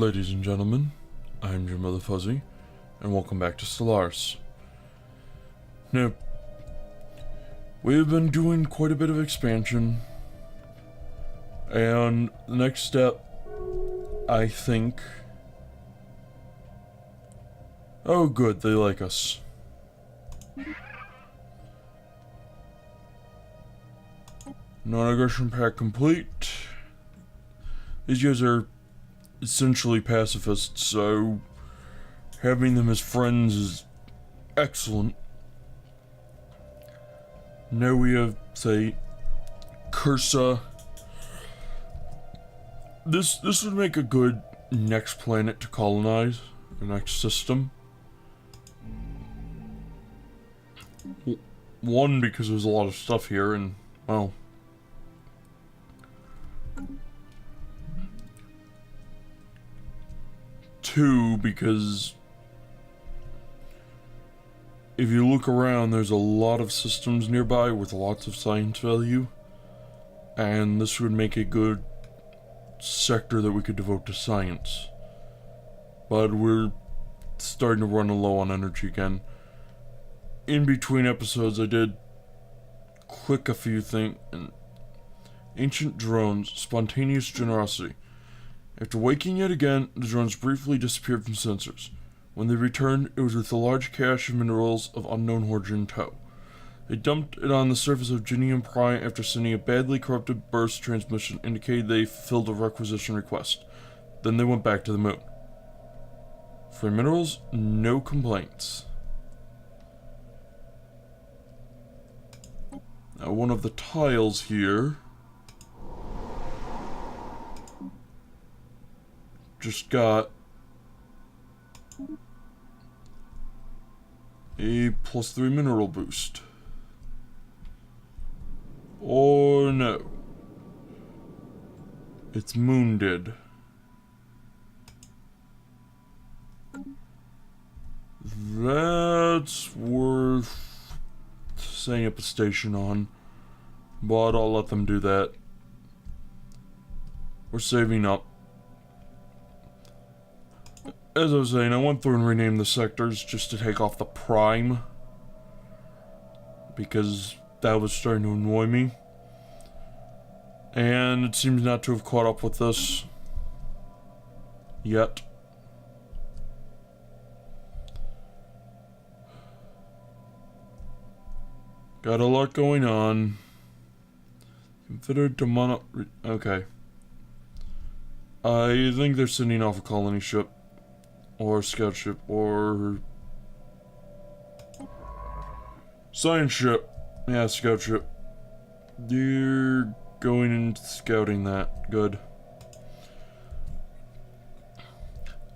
Ladies and gentlemen, I'm your Mother Fuzzy, and welcome back to Stellaris. Now, we've been doing quite a bit of expansion, and the next step, I think... Oh good, they like us. Non-aggression pack complete. These guys are essentially pacifists, so having them as friends is excellent. Now we have, say, Cursa. This would make a good next planet to colonize, the next system. One, because there's a lot of stuff here, and, well... Two, because if you look around, there's a lot of systems nearby with lots of science value, and this would make a good sector that we could devote to science. But we're starting to run low on energy again. In between episodes, I did click a few things. Ancient drones, spontaneous generosity. After waking yet again, the drones briefly disappeared from sensors. When they returned, it was with a large cache of minerals of unknown origin in tow. They dumped it on the surface of Genium Prime after sending a badly corrupted burst transmission indicating they filled a requisition request. Then they went back to the moon. For minerals, no complaints. Now, one of the tiles here just got a +3 mineral boost. Or no. It's Moon did. That's worth setting up a station on, but I'll let them do that. We're saving up. As I was saying, I went through and renamed the sectors just to take off the prime, because that was starting to annoy me. And it seems not to have caught up with this yet. Got a lot going on. Considered demonic. Okay. I think they're sending off a colony ship. Or scout ship, or... science ship. Yeah, scout ship. You're going and scouting that. Good.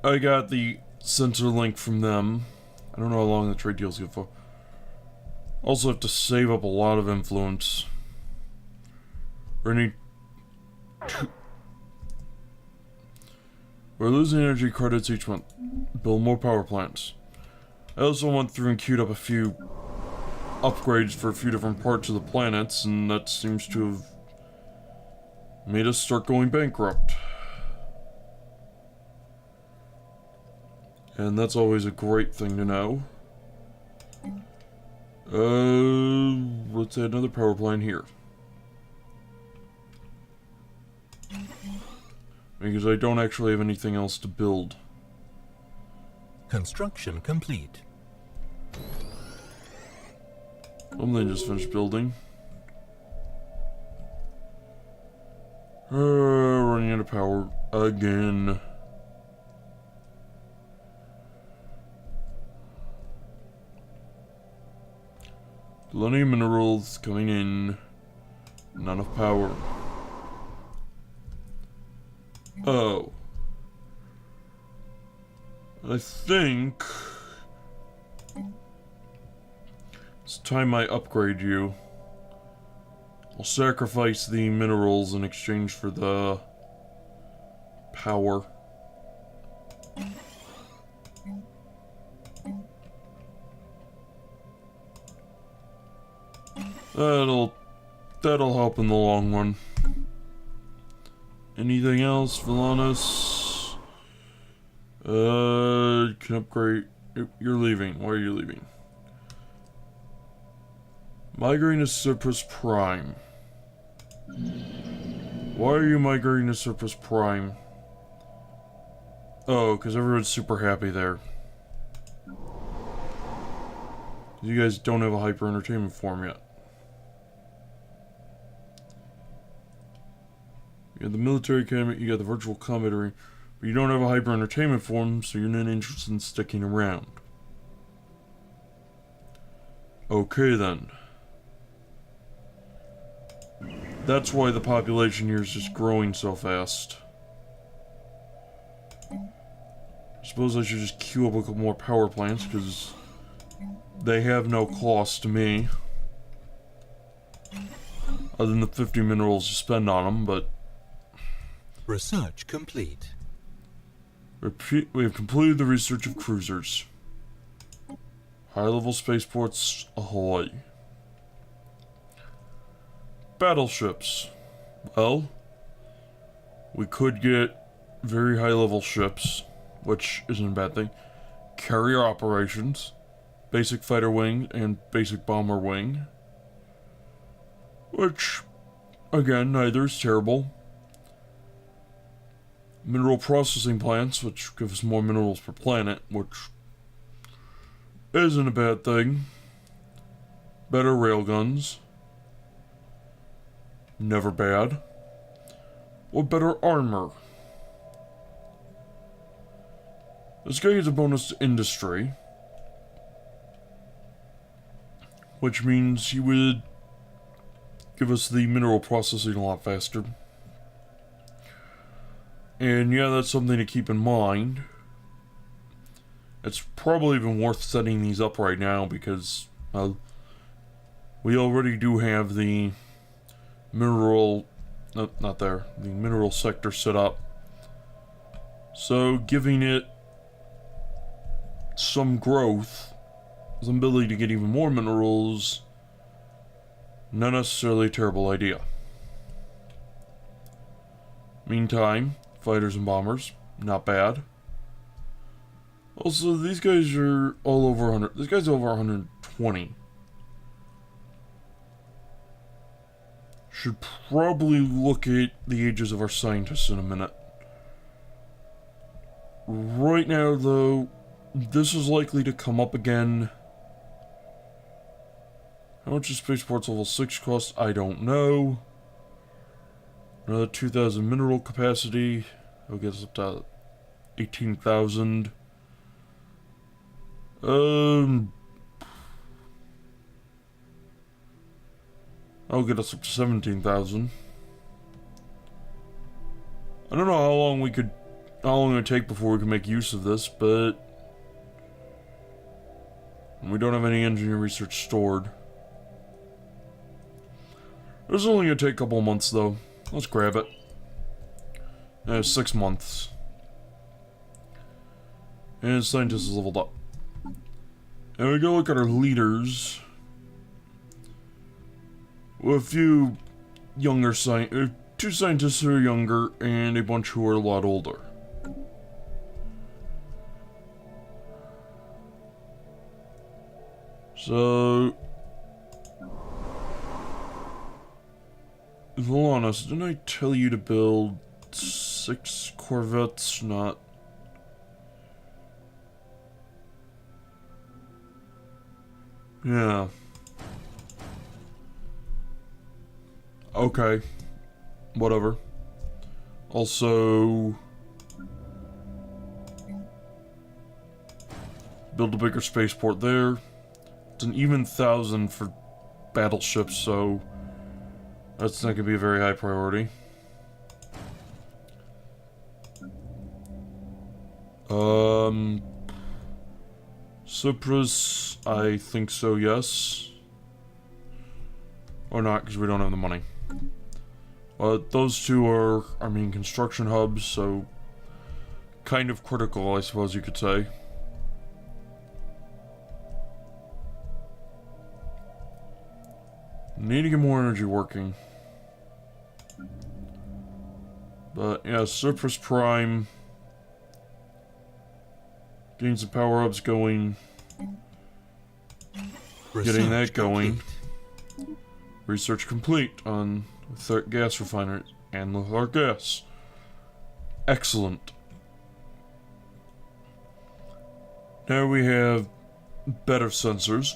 I got the sensor link from them. I don't know how long the trade deal's good for. Also have to save up a lot of influence. We're gonna need We're losing energy credits each month. Build more power plants. I also went through and queued up a few upgrades for a few different parts of the planets, and that seems to have made us start going bankrupt. And that's always a great thing to know. Let's add another power plant here. Because I don't actually have anything else to build. Construction complete. Something just finished building. Running out of power again. Plenty of minerals coming in. Not enough power. Oh. I think it's time I upgrade you. I'll sacrifice the minerals in exchange for the power. That'll help in the long run. Anything else, Villanos? Can upgrade. You're leaving. Why are you leaving? Migrating to Cyprus Prime. Why are you migrating to Cyprus Prime? Oh, because everyone's super happy there. You guys don't have a hyper entertainment form yet. You got the military academy, you got the virtual combat arena, but you don't have a hyper entertainment form, so you're not interested in sticking around. Okay then. That's why the population here is just growing so fast. I suppose I should just queue up a couple more power plants, because they have no cost to me. Other than the 50 minerals you spend on them, but... Research complete. We have completed the research of cruisers. High-level spaceports, ahoy. Battleships. Well, we could get very high-level ships, which isn't a bad thing. Carrier operations, basic fighter wing, and basic bomber wing. Which, again, neither is terrible. Mineral processing plants, which give us more minerals per planet, which isn't a bad thing. Better railguns. Never bad. Or better armor. This guy gets a bonus to industry, which means he would give us the mineral processing a lot faster. And yeah, that's something to keep in mind. It's probably even worth setting these up right now because, well, we already do have the mineral, not there, the mineral sector set up. So giving it some growth, some ability to get even more minerals, not necessarily a terrible idea. Meantime, fighters and bombers, not bad. Also, these guys are all over 100. This guy's over 120. Should probably look at the ages of our scientists in a minute. Right now, though, this is likely to come up again. How much does Spaceport's level 6 cost? I don't know. Another 2,000 mineral capacity. It'll get us up to 18,000. I'll get us up to 17,000. I don't know how long it would take before we can make use of this, but we don't have any engineering research stored. It's only gonna take a couple of months though. Let's grab it. 6 months. And scientist is leveled up. And we go look at our leaders. Well, a few younger two scientists who are younger, and a bunch who are a lot older. So, Vol'Tol, didn't I tell you to build 6 corvettes? Not. Yeah. Okay. Whatever. Also, build a bigger spaceport there. It's an even 1,000 for battleships, so that's not going to be a very high priority. Cyprus, I think so, yes. Or not, because we don't have the money. Those two are our main construction hubs, so kind of critical, I suppose you could say. Need to get more energy working. But yeah, Cyprus Prime. Getting some power-ups going. Getting that going. Research complete on gas refineries and our gas. Excellent. Now we have better sensors.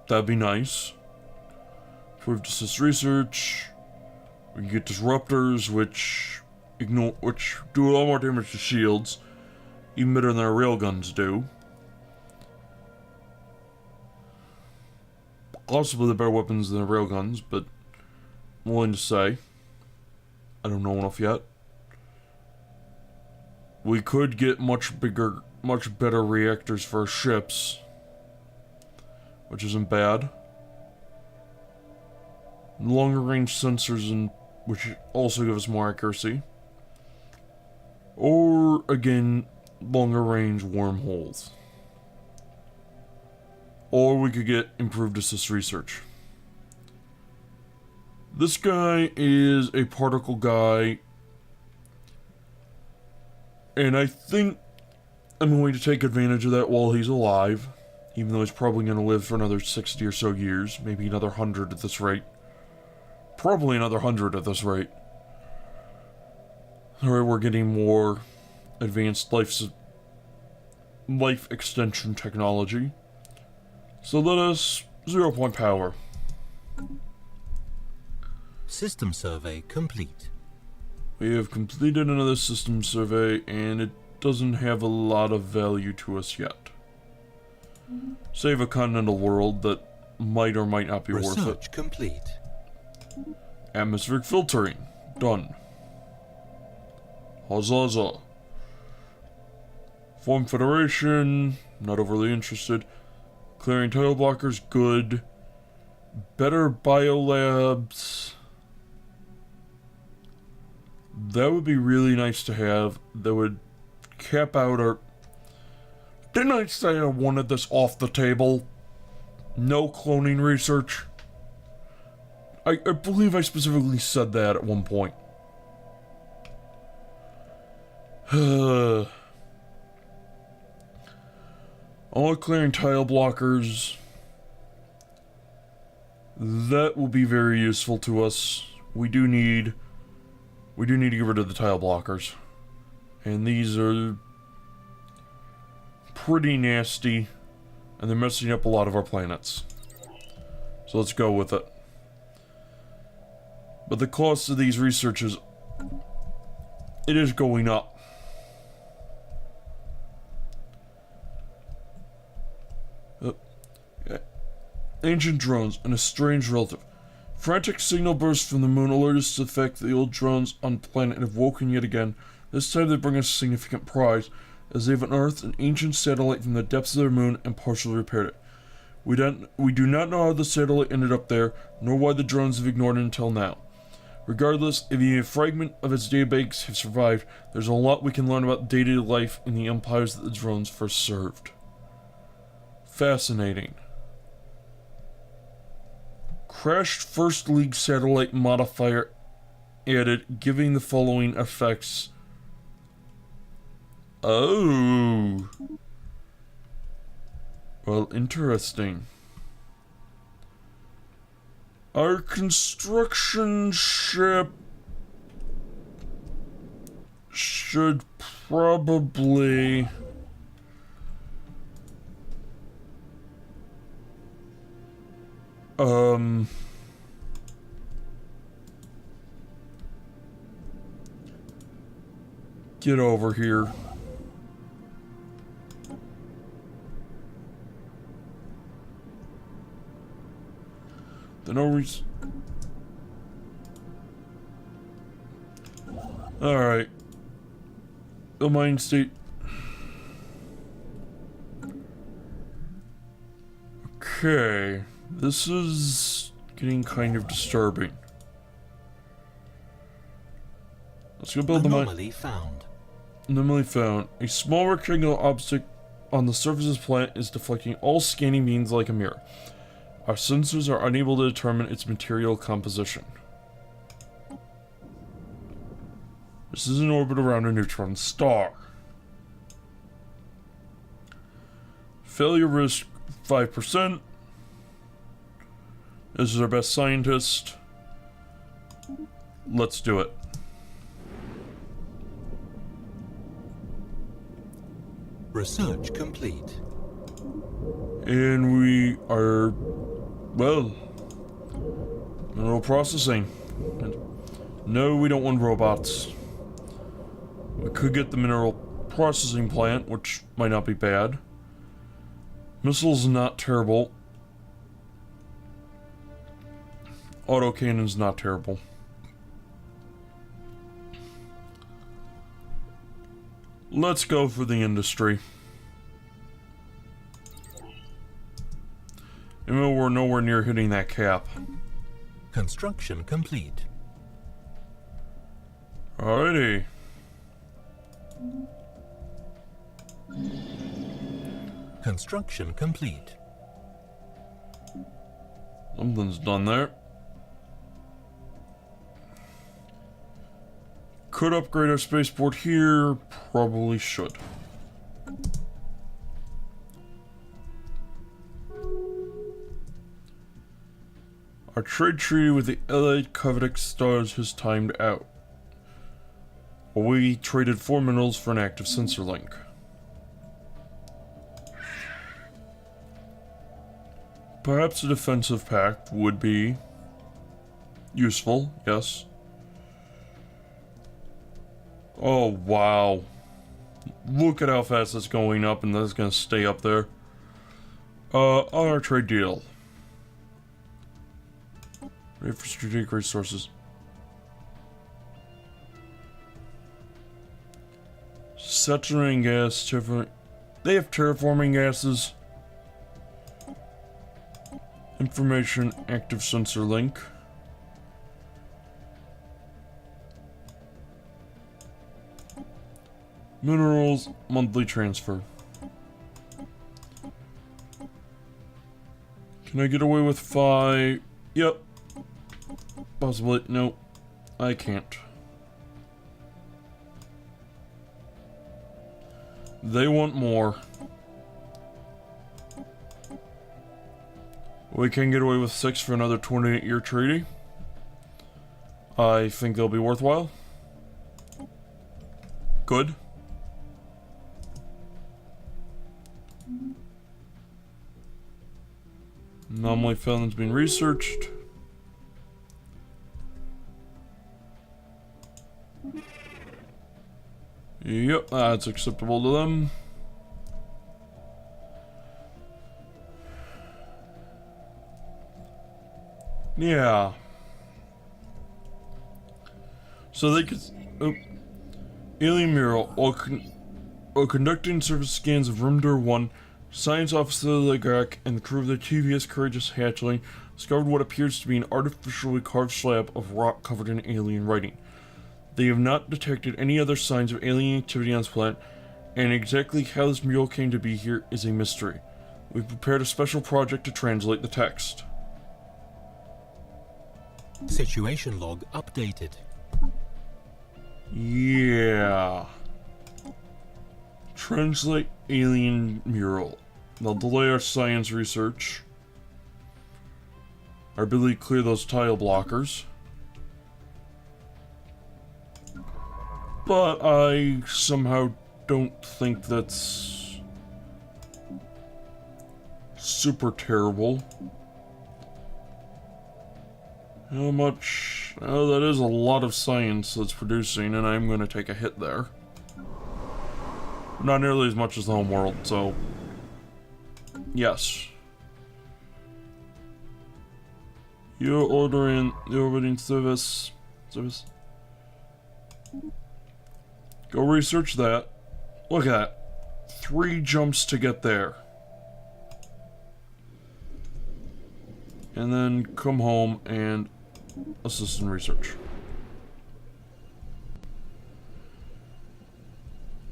That'd be nice. Improved assist research. We can get disruptors, which do a lot more damage to shields, even better than our railguns do. Possibly the better weapons than the railguns, but I'm willing to say. I don't know enough yet. We could get much better reactors for our ships, which isn't bad. Longer range sensors, which also give us more accuracy. Or, again, longer range wormholes. Or we could get improved assist research. This guy is a particle guy, and I think I'm going to take advantage of that while he's alive, even though he's probably going to live for another 60 or so years, maybe another 100 at this rate. Probably another 100 at this rate. Alright, we're getting more advanced life extension technology. So let us 0 point power. System survey complete. We have completed another system survey, and it doesn't have a lot of value to us yet. Save a continental world that might or might not be worth it. Research complete. Atmospheric filtering. Done. Huzzah. Form Federation. Not overly interested. Clearing tile blockers. Good. Better biolabs. That would be really nice to have. That would cap out our... Didn't I say I wanted this off the table? No cloning research? I believe I specifically said that at one point. All clearing tile blockers. That will be very useful to us. We do need to get rid of the tile blockers. And these are pretty nasty, and they're messing up a lot of our planets. So let's go with it. But the cost of these researches, it is going up. Ancient drones and a strange relative. Frantic signal bursts from the moon alert us to the fact that the old drones on the planet have woken yet again. This time they bring us a significant prize, as they've unearthed an ancient satellite from the depths of their moon and partially repaired it. We do not know how the satellite ended up there, nor why the drones have ignored it until now. Regardless, if even a fragment of its database have survived, there's a lot we can learn about day-to-day life in the empires that the drones first served. Fascinating. Crashed First League satellite modifier added, giving the following effects. Oh. Well, interesting. Our construction ship should probably... get over here. The no reason. Alright. The mind state. Okay. This is getting kind of disturbing. Let's go build the mine. Anomaly found. Anomaly found. A small rectangular object on the surface of this planet is deflecting all scanning beams like a mirror. Our sensors are unable to determine its material composition. This is an orbit around a neutron star. Failure risk 5%. This is our best scientist. Let's do it. Research complete. And we are, well, mineral processing. And no, we don't want robots. We could get the mineral processing plant, which might not be bad. Missiles not terrible. Autocannon's not terrible. Let's go for the industry. Even though we're nowhere near hitting that cap. Construction complete. Alrighty. Construction complete. Something's done there. Could upgrade our spaceport here. Probably should. Our trade treaty with the Allied Covenant Stars has timed out. We traded 4 minerals for an active sensor link. Perhaps a defensive pact would be useful, yes. Oh, wow. Look at how fast it's going up, and that's going to stay up there. On our trade deal. Ready for strategic resources. Saturating gas, they have terraforming gases. Information, active sensor link. Minerals, monthly transfer. Can I get away with 5? Yep. Possibly. No, I can't. They want more. We can get away with 6 for another 28-year treaty. I think they'll be worthwhile. Good. Anomaly found being researched. Yep, that's acceptable to them. Yeah. So they could... Oh. Alien mural. While conducting surface scans of Room Door 1, Science Officer Legrak and the crew of the TVS Courageous Hatchling discovered what appears to be an artificially carved slab of rock covered in alien writing. They have not detected any other signs of alien activity on this planet, and exactly how this mural came to be here is a mystery. We've prepared a special project to translate the text. Situation log updated. Yeah. Translate alien mural. They'll delay our science research. Our ability to clear those tile blockers. But I somehow don't think that's super terrible. How much? Oh, that is a lot of science that's producing, and I'm going to take a hit there. Not nearly as much as the home world, so yes. You're ordering the orbiting service. Go research that. Look at that. 3 jumps to get there. And then come home and assist in research.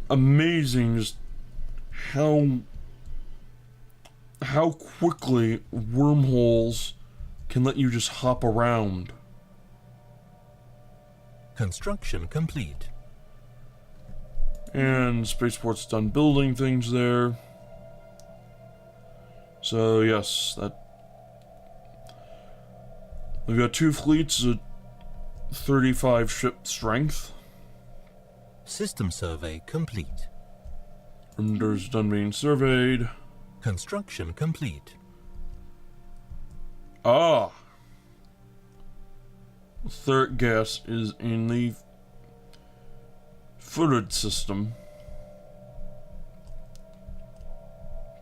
Amazing just how quickly wormholes can let you just hop around. Construction complete. And spaceport's done building things there. So yes, that we've got 2 fleets at 35 ship strength. System survey complete. Perimeter's done being surveyed. Construction complete. Ah! Etheric gas is in the footed system.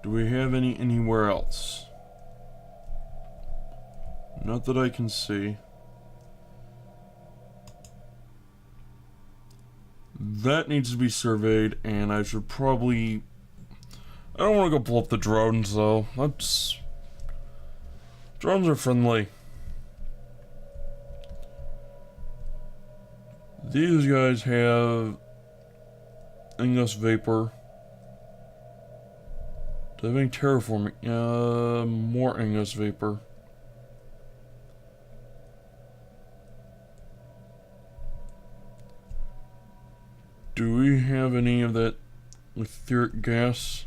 Do we have any anywhere else? Not that I can see. That needs to be surveyed, and I should probably... I don't want to go blow up the drones, though. That's... Drones are friendly. These guys have... Ingus vapor. Do they have any terraforming? More Ingus vapor. Do we have any of that etheric gas?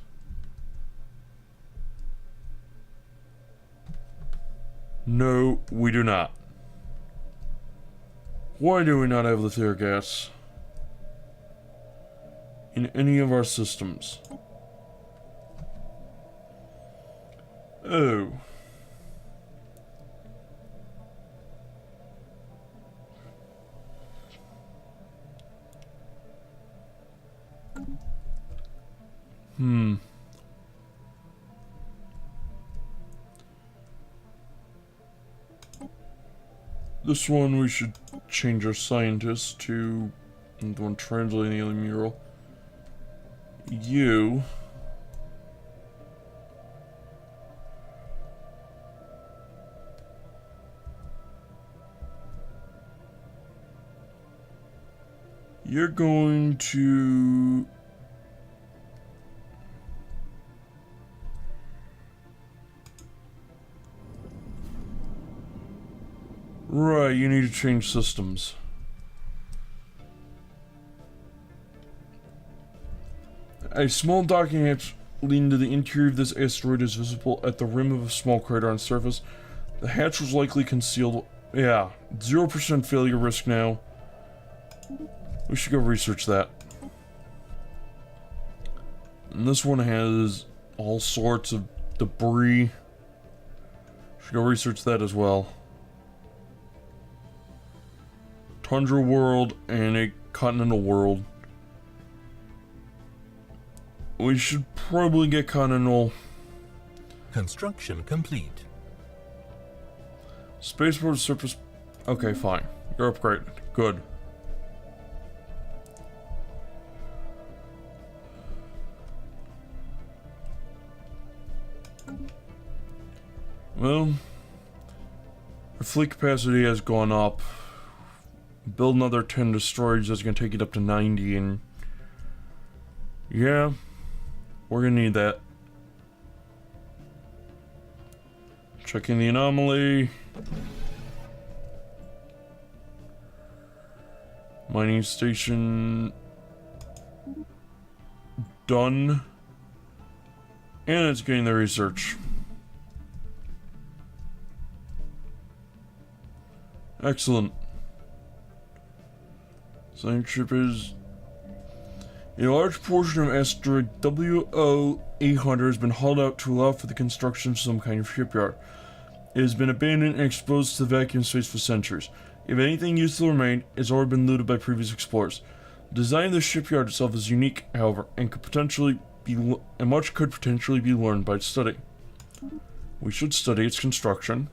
No, we do not. Why do we not have etheric gas in any of our systems? Oh. This one we should change our scientist to the one translating the mural. You. You're going to... Right, you need to change systems. A small docking hatch leading to the interior of this asteroid is visible at the rim of a small crater on surface. The hatch was likely concealed. Yeah, 0% failure risk now. We should go research that. And this one has all sorts of debris. Should go research that as well. Tundra world and a continental world. We should probably get continental. Construction complete. Spaceport surface. Okay, fine. You're upgraded. Good. Well, our fleet capacity has gone up. Build another 10 destroyers, that's gonna take it up to 90, and yeah, we're gonna need that. Checking the anomaly. Mining station done. And it's getting the research. Excellent. Science ship is... A large portion of asteroid WO-800 has been hauled out to allow for the construction of some kind of shipyard. It has been abandoned and exposed to the vacuum space for centuries. If anything useful remained, it has already been looted by previous explorers. The design of the shipyard itself is unique, however, and much could potentially be learned by study. We should study its construction.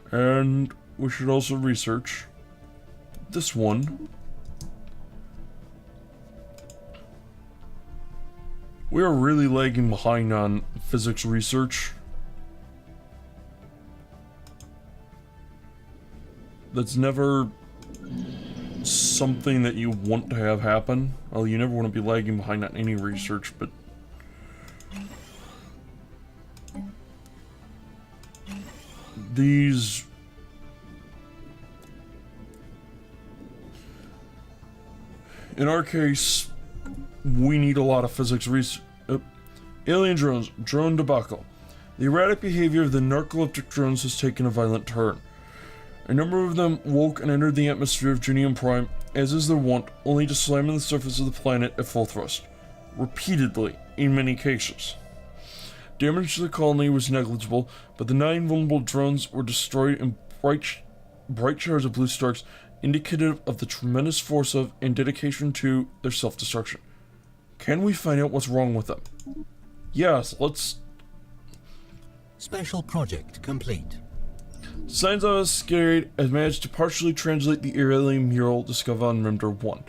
And we should also research this one. We are really lagging behind on physics research. That's never something that you want to have happen. Well, you never want to be lagging behind on any research, but... These... In our case, we need a lot of physics research. Alien drones, drone debacle. The erratic behavior of the narcoleptic drones has taken a violent turn. A number of them woke and entered the atmosphere of Junium Prime, as is their wont, only to slam on the surface of the planet at full thrust. Repeatedly, in many cases. Damage to the colony was negligible, but the 9 vulnerable drones were destroyed in bright showers of blue sparks, indicative of the tremendous force of and dedication to their self-destruction. Can we find out what's wrong with them? Yes, let's... Special project complete. Science Scared has managed to partially translate the alien mural discovered on Remder 1.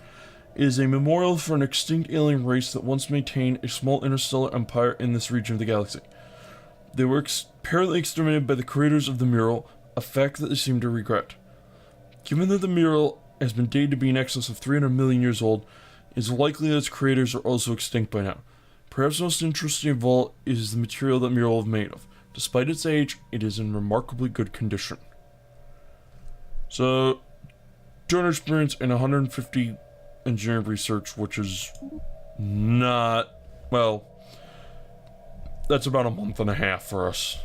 It is a memorial for an extinct alien race that once maintained a small interstellar empire in this region of the galaxy. They were apparently exterminated by the creators of the mural, a fact that they seem to regret. Given that the mural has been dated to be in excess of 300 million years old, it is likely that its creators are also extinct by now. Perhaps most interesting of all is the material that mural is made of. Despite its age, it is in remarkably good condition. So, 200 experience and 150 engineering research, which is not, well, that's about a month and a half for us.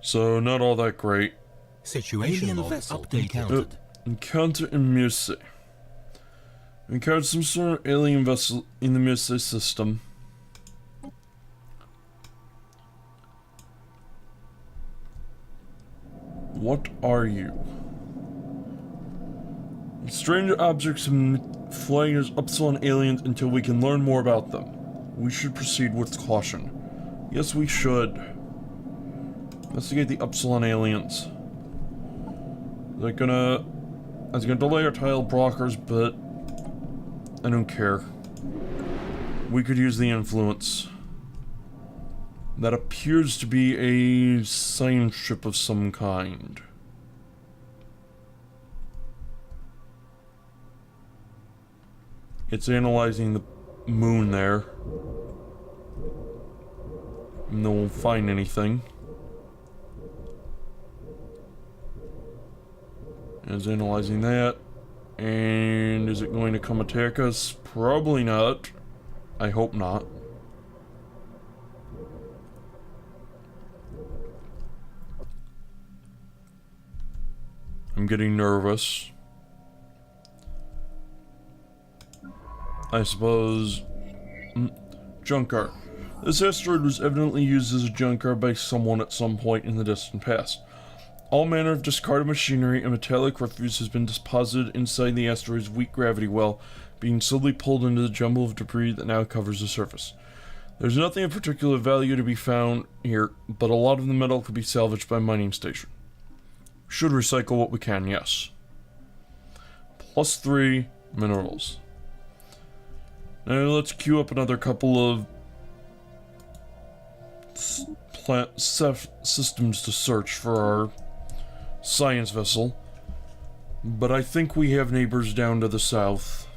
So, not all that great. Situation Alien log vessel encountered. Encounter in Muse. Encountered some sort of alien vessel in the Muse system. What are you? Strange objects have been flying as Upsilon aliens until we can learn more about them. We should proceed with caution. Yes, we should. Investigate the Upsilon aliens. They're gonna... I was gonna delay our tile blockers, but... I don't care. We could use the influence. That appears to be a science ship of some kind. It's analyzing the moon there. No one will find anything. It's analyzing that. And is it going to come attack us? Probably not. I hope not. I'm getting nervous. I suppose... Junkyard. This asteroid was evidently used as a junkyard by someone at some point in the distant past. All manner of discarded machinery and metallic refuse has been deposited inside the asteroid's weak gravity well, being slowly pulled into the jumble of debris that now covers the surface. There's nothing of particular value to be found here, but a lot of the metal could be salvaged by a mining station. Should recycle what we can, yes. +3 minerals. Now let's queue up another couple of systems to search for our science vessel. But I think we have neighbors down to the south.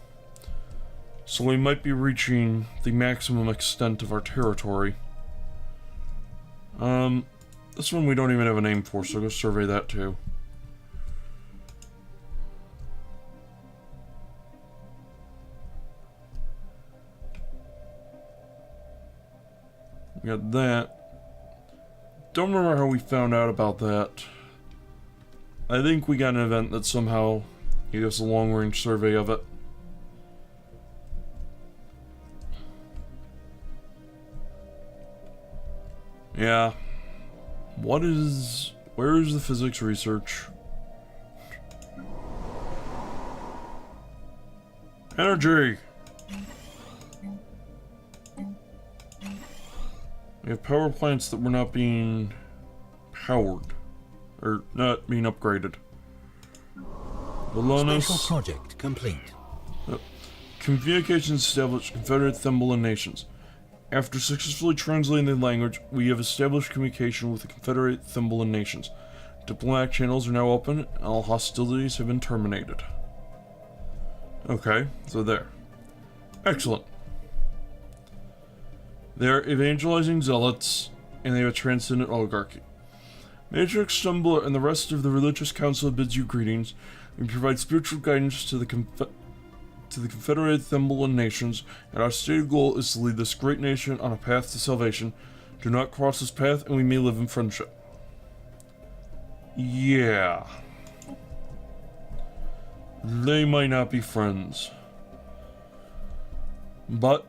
So we might be reaching the maximum extent of our territory. This one we don't even have a name for, so go survey that too. We got that. Don't remember how we found out about that. I think we got an event that somehow gave us a long-range survey of it. Yeah. Where is the physics research? Energy! We have power plants that were not being powered. Or not being upgraded. Below Special project complete. Communications established Confederate Thimble nations. After successfully translating the language, we have established communication with the Confederate Thimble nations. Diplomatic channels are now open, and all hostilities have been terminated. Okay, so there. Excellent. They are evangelizing zealots, and they have a transcendent oligarchy. Matrix Stumbler and the rest of the religious council bids you greetings. We provide spiritual guidance to the to the Confederated Thimble Nations, and our stated goal is to lead this great nation on a path to salvation. Do not cross this path, and we may live in friendship. Yeah. They might not be friends. But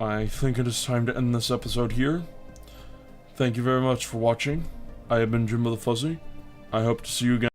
I think it is time to end this episode here. Thank you very much for watching. I have been Jimbo the Fuzzy. I hope to see you again.